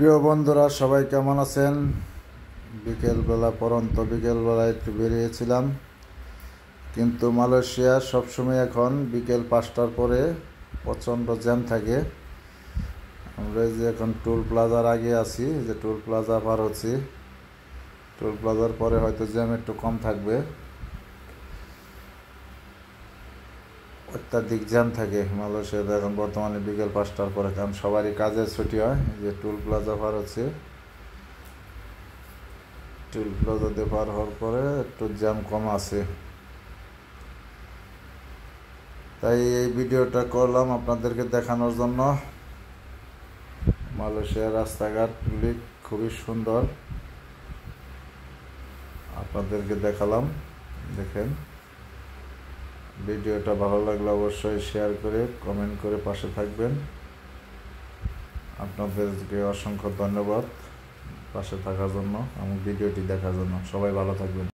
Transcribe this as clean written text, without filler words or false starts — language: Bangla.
প্রিয় বন্ধুরা, সবাই কেমন আছেন? বিকেলবেলা একটু বেরিয়েছিলাম, কিন্তু মালয়েশিয়া সবসময় এখন বিকেল 5টার পরে প্রচণ্ড জ্যাম থাকে। আমরা যে এখন টোল প্লাজার আগে আছি, যে টোল প্লাজা পার হচ্ছি। টোল প্লাজার পরে হয়তো জ্যাম একটু কম থাকবে। অত্যাধিক জ্যাম থাকে মালয়েশিয়াতে এখন বর্তমানে বিকেল 5টার পরে, কারণ সবারই কাজের ছুটি হয়। যে টোল প্লাজা পার হচ্ছে, টোল প্লাজাতে পার হওয়ার পরে একটু জ্যাম কম আছে। তাই এই ভিডিওটা করলাম আপনাদেরকে দেখানোর জন্য। মালয়েশিয়ার রাস্তাঘাটগুলি খুবই সুন্দর, আপনাদেরকে দেখালাম। দেখেন, ভিডিওটা ভালো লাগলে অবশ্যই শেয়ার করে কমেন্ট করে পাশে থাকবেন। আপনাদেরকে অসংখ্য ধন্যবাদ পাশে থাকার জন্য এবং ভিডিওটি দেখার জন্য। সবাই ভালো থাকবেন।